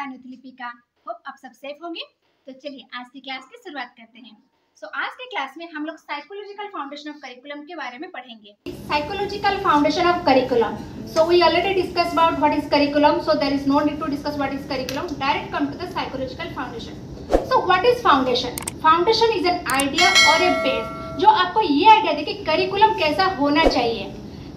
अनुलिपिका। Hope आप सब safe होंगे। तो चलिए आज की क्लास की शुरुआत करते हैं। आज के क्लास में हम लोग साइकोलॉजिकल फाउंडेशन ऑफ करिकुलम के बारे में पढ़ेंगे। Psychological foundation of curriculum. So we already discussed about what is curriculum. So there is no need to discuss what is curriculum. Direct come to the psychological foundation. So what is foundation? Foundation is an idea or a base जो आपको ये idea दे कि curriculum कैसा होना चाहिए.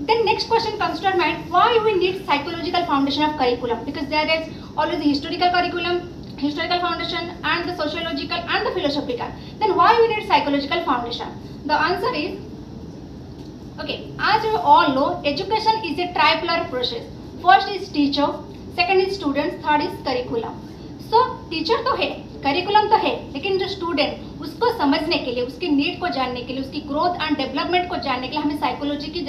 Then next question comes to our mind, why we need psychological foundation of curriculum? Because there is always the historical curriculum, historical foundation and the sociological and the philosophical. Then why we need psychological foundation? The answer is, okay, as you all know, education is a tripolar process. First is teacher, second is students, third is curriculum. So teacher तो है, curriculum तो है, लेकिन जो student उसको समझने के लिए, उसकी नीड को जानने के लिए, उसकी ग्रोथ एंड डेवलपमेंट को जानने के लिए हमें साइकोलॉजी की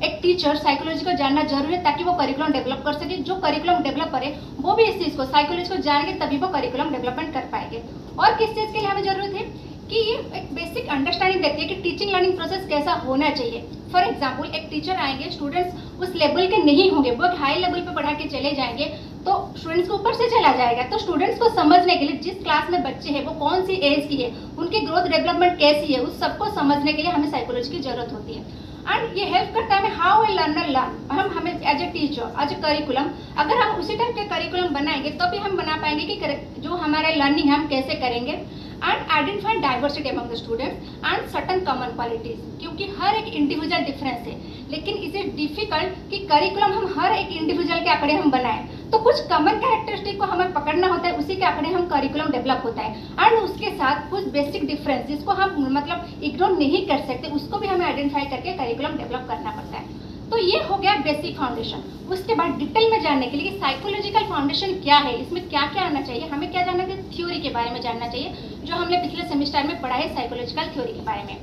एक टीचर साइकोलॉजी को जानना जरूरी है ताकि वो करिकुलम डेवलप कर सके. जो करिकुलम डेवलप करे वो भी इस चीज़ को साइकोलॉजी को जानेंगे तभी वो करिकुलम डेवलपमेंट कर पाएंगे. और किस चीज़ के लिए हमें जरूरत है कि ये एक बेसिक अंडरस्टैंडिंग देती है कि टीचिंग लर्निंग प्रोसेस कैसा होना चाहिए. फॉर एग्जाम्पल एक टीचर आएंगे, स्टूडेंट्स उस लेवल के नहीं होंगे, वो एक हाई लेवल पे पढ़ा के चले जाएंगे तो स्टूडेंट्स को ऊपर से चला जाएगा. तो स्टूडेंट्स को समझने के लिए जिस क्लास में बच्चे हैं वो कौन सी एज की है, उनकी ग्रोथ डेवलपमेंट कैसी है, उस सबको समझने के लिए हमें साइकोलॉजी की जरूरत होती है. एंड ये हेल्प करता है हाउ ए लर्नर लर्न. हमें as a teacher as a curriculum, अगर हम उसी टाइप के करिकुलम बनाएंगे तो भी हम बना पाएंगे कि जो हमारा लर्निंग है हम कैसे करेंगे. And identify diversity among the students and certain common qualities, क्योंकि हर एक इंडिविजुअल डिफरेंस है, लेकिन इसे डिफिकल्ट कि करिकुलम हम हर एक इंडिविजुअल के आंकड़े हम बनाएं. तो कुछ कॉमन कैरेक्टरिस्टिक को हमें पकड़ना होता है, उसी के आंकड़े हम करिकुलम डेवलप होता है. एंड उसके साथ कुछ बेसिक डिफरेंस जिसको हम मतलब इग्नोर नहीं कर सकते, उसको भी हमें आइडेंटिफाई करके करिकुलम डेवलप करना पड़ता है. तो ये हो गया बेसिक फाउंडेशन. उसके बाद डिटेल में जानने के लिए साइकोलॉजिकल फाउंडेशन क्या है, इसमें क्या क्या आना चाहिए, हमें क्या जानना चाहिए, थ्योरी के बारे में जानना चाहिए जो हमने पिछले सेमेस्टर में पढ़ा है साइकोलॉजिकल थ्योरी के बारे में.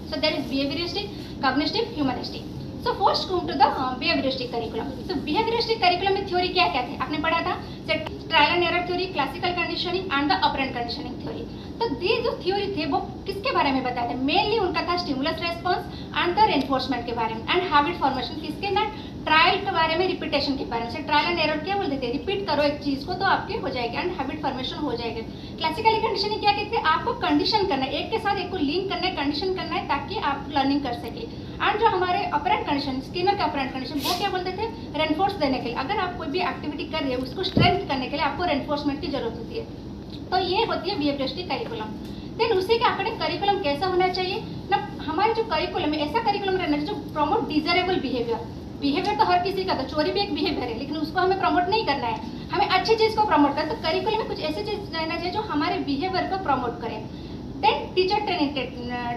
So there is behaviouristic, cognitive, humanistic. So first come to the behaviouristic curriculum. तो बिहेवियरिस्टिक करिकुलम में थ्योरी क्या क्या थे आपने पढ़ा था, trial and error theory, classical conditioning and the operant conditioning theory. तो ये जो थ्योरी थे वो किसके बारे में बताए थे, मेनली उनका था stimulus response and the reinforcement के बारे में एंड हैबिट फॉर्मेशन. किसके ना, ट्रायल के बारे में, रिपीटेशन के बारे में. ट्रायल एंड एरर क्या बोलते थे, रिपीट करो एक चीज को तो आपके हो जाएगी एंड हैबिट फॉर्मेशन हो जाएगा. क्लासिकली कंडीशनिंग क्या कहते हैं, आपको कंडीशन करना है, एक के साथ एक को लिंक करना है, कंडीशन करना है ताकि आप लर्निंग कर सके. एंड जो हमारे ऑपरेंट कंडीशन, स्किनर का ऑपरेंट कंडीशन, वो क्या बोलते थे, रेनफोर्स देने के लिए. अगर आप कोई भी एक्टिविटी कर रहे हैं उसको स्ट्रेंथ करने के लिए आपको रेनफोर्समेंट की जरूरत होती है. तो ये होती है बिहेवियरिस्टिक करिकुलम. देन उसी के आंकड़े करिकुलम कैसा होना चाहिए ना, हमारे जो करिकुलम है ऐसा करिकुलम रहना चाहिए जो प्रमोट डिजायरेबल बिहेवियर. बिहेवियर तो हर किसी का, तो चोरी भी एक बिहेवियर है, लेकिन उसको हमें प्रमोट नहीं करना है, हमें अच्छी चीज़ को प्रमोट करना. तो करिकुलम में कुछ ऐसी चीज़ रहना चाहिए जो हमारे बिहेवियर को प्रमोट करे. देन टीचर ट्रेनिंग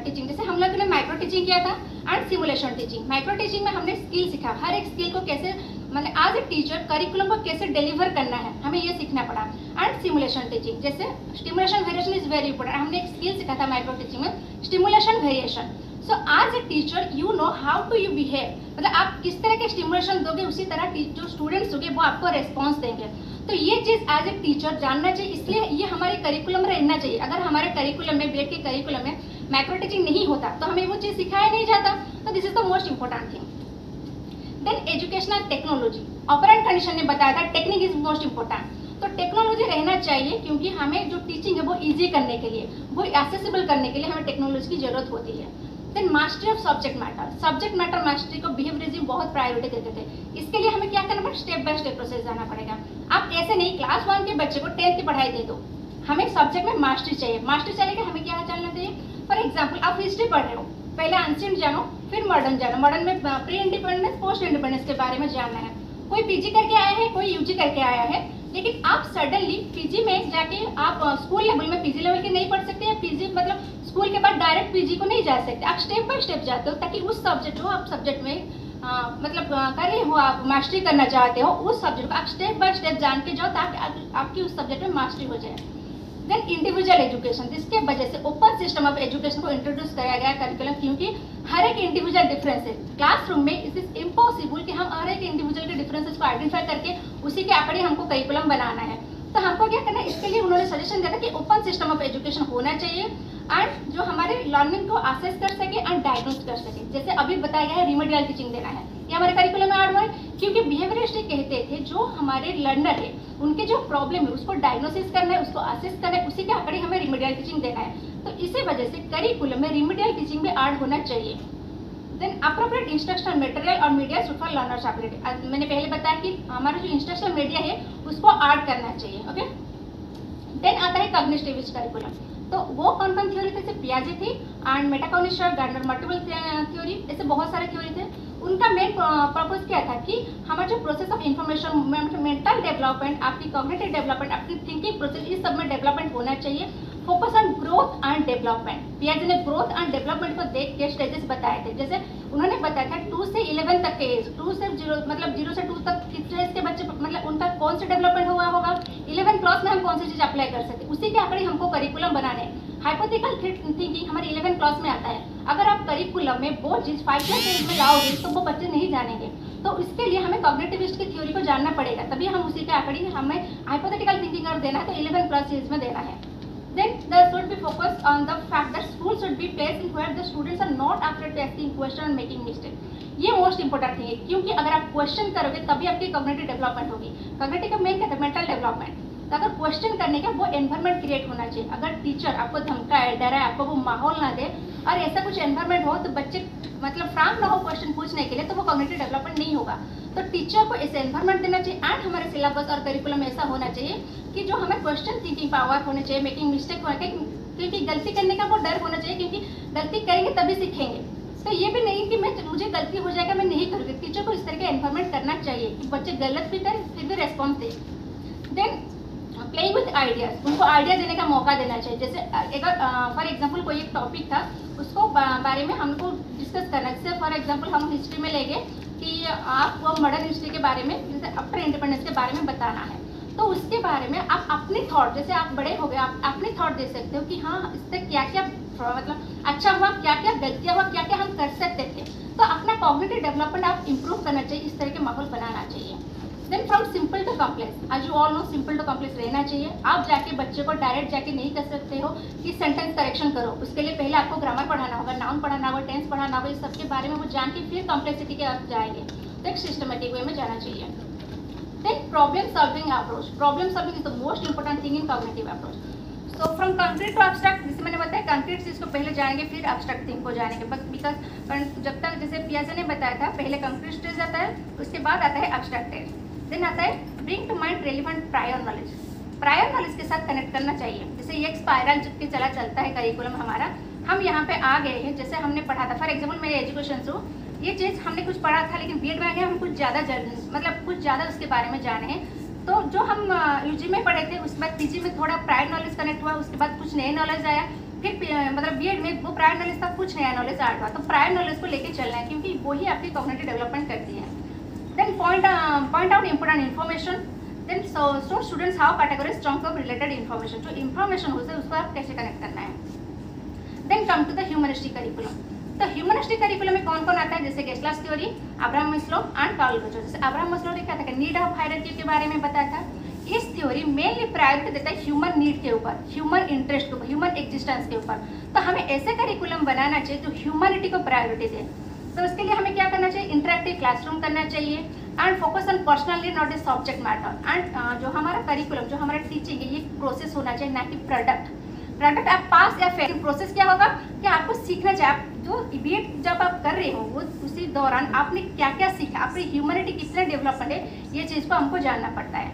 टीचिंग, जैसे हम लोगों ने माइक्रो टीचिंग किया था and simulation teaching. Micro teaching में हमने स्किल सीखा, हर एक स्किल को कैसे मैंने आज एक टीचर करिकुलम को कैसे डिलीवर करना है हमें ये सीखना पड़ा. एंड सिमुलेशन टीचिंग, जैसे stimulation variation is very important. हमने एक स्किल सीखा था माइक्रो टीचिंग में, stimulation variation. So as a teacher you know how to you behave, मतलब आप किस तरह के स्टिमुलेशन दोगे उसी तरह जो स्टूडेंट्स होंगे वो आपको रेस्पॉन्स देंगे. तो ये चीज़ एज ए टीचर जानना चाहिए, इसलिए ये हमारे करिकुलम में रहना चाहिए. अगर हमारे करिकुलम में, बीएड के करिकुलम में माइक्रो टीचिंग नहीं होता तो हमें वो चीज़ सिखाया नहीं जाता. तो this is the most important thing. Then educational technology, operant condition ने बताया था टेक्निक इज मोस्ट इंपॉर्टेंट. तो टेक्नोलॉजी रहना चाहिए क्योंकि हमें जो टीचिंग है वो इजी करने के लिए, वो एक्सेसिबल करने के लिए हमें टेक्नोलॉजी की जरूरत होती है. Then mastery of subject matter, subject matter mastery को बिहेवियरिज्म बहुत प्रायोरिटी देते थे. इसके लिए हमें क्या करना पड़ेगा, स्टेप बाय स्टेप प्रोसेस जाना पड़ेगा. आप ऐसे नहीं क्लास 1 के बच्चे को 10th की पढ़ाई दे दो, हमें सब्जेक्ट में मास्टरी चाहिए. मास्टरी चलेगा हमें क्या जानना चाहिए. फॉर एग्जाम्पल आप हिस्ट्री पढ़ रहे हो, पहले एंशिएंट जानो फिर मॉडर्न जानो, मॉडर्न में प्री इंडिपेंडेंस पोस्ट इंडिपेंडेंस के बारे में जानना है. कोई पीजी करके आया है, कोई यूजी करके आया है, लेकिन आप सडनली पीजी में जाके आप स्कूल लेवल में पीजी लेवल के नहीं पढ़ सकते, या पीजी मतलब स्कूल के बाद डायरेक्ट पीजी को नहीं जा सकते. आप स्टेप बाय स्टेप जाते हो ताकि उस सब्जेक्ट को आप सब्जेक्ट में मतलब कर रहे हो, आप मास्टरी करना चाहते हो उस सब्जेक्ट को आप स्टेप बाय स्टेप जान के जाओ ताकि आपकी उस सब्जेक्ट में मास्टरी हो जाए. देन इंडिविजुअल एजुकेशन, जिसके वजह से ओपन सिस्टम ऑफ एजुकेशन को इंट्रोड्यूस कराया गया करिकुलम, क्योंकि हर एक इंडिविजुअल डिफरेंस है. क्लासरूम में इट इज इम्पॉसिबल कि हम हर एक इंडिविजुअल के डिफरेंसेस को आइडेंटिफाई करके उसी के आंकड़े हमको करिकुलम बनाना है. तो हमको क्या करना है, इसके लिए उन्होंने सजेशन दिया था कि ओपन सिस्टम ऑफ एजुकेशन होना चाहिए एंड जो हमारे लर्निंग को असेस कर सके एंड डायग्नोस कर सके. जैसे अभी बताया गया है रिमेडियल टीचिंग देना है, ये हमारे करिकुलम में ऐड हुआ है क्योंकि बिहेवियरिस्ट कहते थे जो हमारे लर्नर है उनके जो प्रॉब्लम है उसको डायग्नोसिस करना है, उसको असेस करना है, उसी के अकॉर्डिंग हमें रिमीडियल टीचिंग देना है। तो इसी वजह से करिकुलम में रिमीडियल टीचिंग भी ऐड होना चाहिए। देन अप्रोप्रिएट इंस्ट्रक्शनल मटेरियल और media suit for learners ability. मैंने पहले बताया कि हमारा जो इंस्ट्रक्शनल मीडिया है उसको ऐड करना चाहिए। ओके, देन आता है कॉग्निटिविस्ट करिकुलम। तो वो कौन कौन थ्योरी थे? जैसे पियाजे थी and metacognition, Gardner multiple theory, ऐसे बहुत सारे थ्योरी थे। उनका मेन पर्पस क्या था कि हमारा जो process of information, mental development, आपकी कॉग्निटिव डेवलपमेंट, आपकी थिंकिंग प्रोसेस, इस सब में डेवलपमेंट होना चाहिए। Focus on growth and development. पियाजे ने ग्रोथ एंड डेवलपमेंट को देख के स्टेजेस बताए थे। जैसे उन्होंने बताया था 2 से 11 तक के एज, 2 से 0 मतलब 0 से 2 तक किस एज के बच्चे मतलब उनका कौन सा डेवलपमेंट हुआ होगा, 11 क्लास में हम कौन सी चीज अप्लाई कर सकते, उसी के अकॉर्डिंग हमको करिकुलम बनाने। हाइपोथेटिकल थिंकिंग हमारे 11 क्लास में आता है। अगर आप करिकुलम में वो चीज 5 क्लास एज में लाओगे तो वो बच्चे नहीं जानेंगे। तो इसके लिए हमें कॉग्निटिविस्ट की थ्योरी को जानना पड़ेगा, तभी हम उसी के अकॉर्डिंग हमें हाइपोथेटिकल थिंकिंग अगर देना है तो 11 क्लास एज में देना है। Then there should be focused on the fact that school should be placed in where the students are not after testing question and making mistake. ये मोस्ट इंपॉर्टेंट थिंग है क्योंकि अगर आप क्वेश्चन करोगे तभी आपकी कॉग्निटिव डेवलपमेंट होगी। Cognitive का मेन क्या है? Mental development. तो अगर क्वेश्चन करने का वो एनवायरमेंट क्रिएट होना चाहिए। अगर टीचर आपको धमकाए, डराए, आपको वो माहौल ना दे और ऐसा कुछ एनवायरमेंट हो तो बच्चे मतलब फ्रांक ना हो क्वेश्चन पूछने के लिए, तो वो कॉग्निटिव डेवलपमेंट नहीं होगा। तो टीचर को ऐसे एनवायरमेंट देना चाहिए एंड हमारे सिलेबस और करिकुलम में ऐसा होना चाहिए कि जो हमें क्वेश्चन थिंकिंग पावर होने चाहिए, मेकिंग मिस्टेक होना चाहिए, क्योंकि गलती करने का वो डर होना चाहिए, क्योंकि गलती करेंगे तभी सीखेंगे। तो ये भी नहीं कि मुझे गलती हो जाएगा मैं नहीं करूँगी। टीचर को इस तरह का एनवायरमेंट करना चाहिए कि बच्चे गलत भी करें फिर भी response they. Than playing with ideas, उनको आइडिया देने का मौका देना चाहिए। जैसे अगर फॉर एग्जांपल कोई एक टॉपिक था उसको बारे में हमको डिस्कस करना है। जैसे फॉर एग्जांपल हम हिस्ट्री में लेंगे कि आपको मॉडर्न हिस्ट्री के बारे में, जैसे आफ्टर इंडिपेंडेंस के बारे में बताना है, तो उसके बारे में आप अपने थॉट, जैसे आप बड़े हो गए आप अपने थॉट दे सकते हो कि हाँ इससे क्या क्या मतलब अच्छा हुआ, क्या क्या गलतियाँ हुआ, क्या क्या हम कर सकते थे। तो अपना कॉग्निटिव डेवलपमेंट आप इम्प्रूव करना चाहिए, इस तरह के माहौल बनाना चाहिए। Then from simple to complex, आज you all know simple to complex रहना चाहिए। आप जाके बच्चे को डायरेक्ट जाके नहीं कर सकते हो कि सेंटेंस करेक्शन करो, उसके लिए पहले आपको ग्रामर पढ़ाना होगा, नाउन पढ़ाना होगा, टेंस पढ़ाना होगा, इस सबके बारे में वो जान के फिर कॉम्प्लेक्सिटी के आप जाएंगे। तो एक सिस्टमेटिक वे में जाना चाहिए। Then problem solving approach, problem solving is the most important thing in cognitive approach. So from concrete to abstract, जैसे मैंने बताया कंक्रीट चीज को पहले जाएंगे फिर एब्स्ट्रैक्ट थिंग को जानेंगे, बस बिकॉज जब तक जैसे पियाजे ने बताया था पहले कंक्रीट स्टेज आता है, उसके बाद आता है एब्स्ट्रैक्ट स्टेज। देन आता है bring to mind relevant prior knowledge, prior knowledge के साथ कनेक्ट करना चाहिए। जैसे ये एक स्पाइरल के चलता है करिकुलम हमारा, हम यहाँ पे आ गए हैं, जैसे हमने पढ़ा था फॉर एग्जाम्पल मेरे एजुकेशन से ये चीज़ हमने कुछ पढ़ा था, लेकिन बीएड में आ गया हम कुछ ज़्यादा मतलब कुछ ज़्यादा उसके बारे में जाने हैं। तो जो हम यूजी में पढ़े थे उसके बाद पीजी में थोड़ा प्रायर नॉलेज कनेक्ट हुआ, उसके बाद कुछ नए नॉलेज आया, फिर मतलब बीएड में वो प्रायर नॉलेज था, कुछ नया नॉलेज ऐड हुआ। तो प्रायर नॉलेज को लेके चलना है क्योंकि वही आपकी कॉग्निटिव डेवलपमेंट करती है। Then point out important information. Then so students how categories chunk of related information, जो इन्फॉर्मेशन होता है उसको आप कैसे कनेक्ट करना है। Then come to the humanistic curriculum. तो ह्यूमनिस्टिक करिकुलम में कौन कौन आता है? जैसे गेस्लास theory, Abraham Maslow and Carl Roger. जैसे अब्राहम मैस्लो ने क्या था, नीड ऑफ हायरार्की के बारे में बताया था। इस थ्योरी मेनली प्रायोरिटी देता है ह्यूमन नीड के ऊपर, ह्यूमन इंटरेस्ट के ऊपर, ह्यूमन एग्जिस्टेंस के ऊपर। तो हमें ऐसे करिकुलम बनाना चाहिए जो ह्यूमनिटी को प्रायोरिटी दे। तो उसके लिए हमें क्या करना चाहिए? इंटरेक्टिव क्लासरूम करना चाहिए and focus on personally not a subject matter. And जो हमारा करिकुलम, जो हमारा टीचिंग है, ये प्रोसेस होना चाहिए, ना कि प्रोडक्ट आप पास या फेल। प्रोसेस क्या होगा कि आपको सीखना चाहिए। आप जो बीएड जब आप कर रहे हो वो उसी दौरान आपने क्या क्या सीखा, आपकी ह्यूमनिटी कितना डेवलपमेंट है, ये चीज़ को हमको जानना पड़ता है।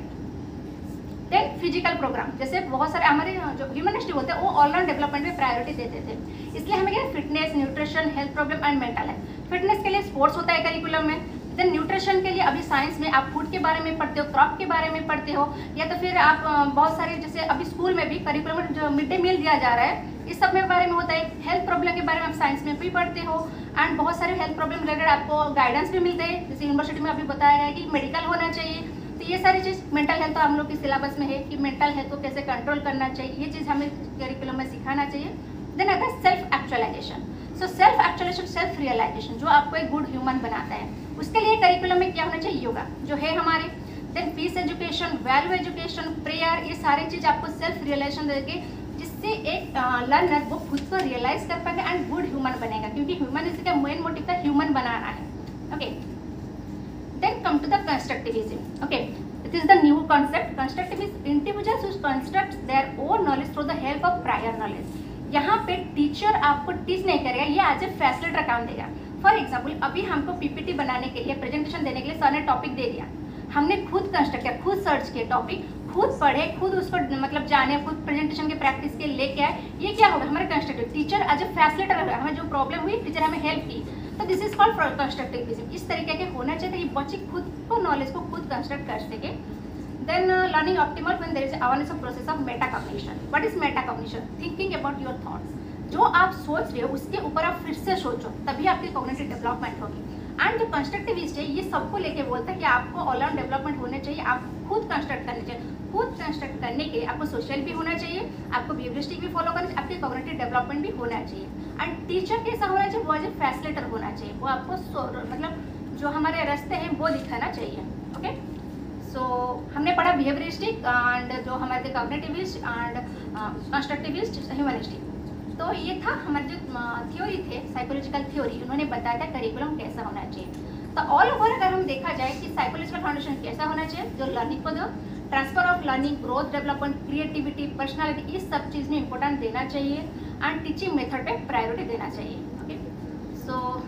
देन फिजिकल प्रोग्राम, जैसे बहुत सारे हमारे जो ह्यूमनिस्ट होते हैं वो ऑलराउंड डेवलपमेंट में प्रायोरिटी देते थे, इसलिए हमें क्या fitness, nutrition, health problem and mental health. Fitness के लिए स्पोर्ट्स होता है करिकुलम में। देन न्यूट्रिशन के लिए अभी साइंस में आप फूड के बारे में पढ़ते हो, क्रॉप के बारे में पढ़ते हो, या तो फिर आप बहुत सारे जैसे अभी स्कूल में भी करिकुलम में जो मिड डे मील दिया जा रहा है इस सब में बारे में होता है। हेल्थ प्रॉब्लम के बारे में आप साइंस में भी पढ़ते हो एंड बहुत सारे हेल्थ प्रॉब्लम रिलेटेड आपको गाइडेंस भी मिलते हैं। जैसे यूनिवर्सिटी में अभी बताया गया है कि मेडिकल होना चाहिए। तो ये सारी चीज़, मेंटल हेल्थ तो हम लोग के सिलेबस में है कि मेंटल हेल्थ को कैसे कंट्रोल करना चाहिए, ये चीज़ हमें करिकुलम में सिखाना चाहिए। देन आता है self actualisation. So self actualisation, self realisation, जो आपको एक गुड ह्यूमन बनाता है, उसके लिए करिकुलम में क्या होना चाहिए? योगा जो है हमारे। Then peace education, value education, prayer, ये सारी चीज़ आपको सेल्फ रियलाइजेशन देगी, जिससे एक लर्नर वो खुद को रियलाइज कर पाएगा एंड गुड ह्यूमन बनेगा, क्योंकि ह्यूमन इसका मेन मोटिव था ह्यूमन बनाना है। Okay, Then come to the constructivism. Okay, it is the new concept. Constructivism, individuals who construct their own knowledge through the help of prior knowledge. यहाँ पे teacher आपको teach नहीं करेगा, ये as a facilitator काम देगा. For example, अभी हमको पीपीटी बनाने के लिए, प्रेजेंटेशन देने के लिए सर ने टॉपिक दे दिया, हमने खुद कंस्ट्रक्ट किया, खुद सर्च किया टॉपिक, खुद पढ़े, खुद उसको मतलब जाने, खुद प्रेजेंटेशन के प्रैक्टिस के लेके आए. ये क्या होगा, हमारे constructive teacher as a facilitator होगा. हमें जो प्रॉब्लम हुई टीचर हमें हेल्प की, तो दिस इज कॉल्ड कंस्ट्रक्टिविज्म. इस तरीके के होना चाहिए कि बच्चे खुद को नॉलेज को खुद कंस्ट्रक्ट कर सके. Then learning optimal when there is awareness of process of metacognition. What is metacognition? Thinking about your thoughts. जो आप सोच रहे हो उसके ऊपर आप फिर से सोचो, तभी आपकी कॉग्निटिव डेवलपमेंट होगी. एंड जो कंस्ट्रक्टिविस्ट है ये सबको लेके बोलता है कि आपको ऑल राउंड डेवलपमेंट होने चाहिए, आप खुद कंस्ट्रक्ट करने चाहिए. खुद कंस्ट्रक्ट करने के लिए आपको सोशल भी होना चाहिए, आपको बिहेवियरिस्टिक भी फॉलो करना चाहिए, आपकी कॉग्निटिव डेवलपमेंट भी होना चाहिए. एंड टीचर कैसा होना चाहिए, वो एज ए फैसिलिटेटर होना चाहिए, वो आपको मतलब जो हमारे रास्ते हैं वो दिखाना चाहिए. ओके, सो हमने पढ़ा बिहेवियरिस्टिक एंड जो हमारे कॉग्निटिविस्ट एंड कंस्ट्रक्टिविस्ट, ह्यूमनिस्टिक. तो ये था हमारे जो थ्योरी थे, साइकोलॉजिकल थ्योरी, उन्होंने बताया था करिकुलम कैसा होना चाहिए. तो ऑल ओवर अगर हम देखा जाए कि साइकोलॉजिकल फाउंडेशन कैसा होना चाहिए, जो लर्निंग को, जो transfer of learning, growth, development, creativity, personality, इस सब चीज़ में इंपॉर्टेंट देना चाहिए. एंड टीचिंग मेथड पे प्रायोरिटी देना चाहिए. ओके, सो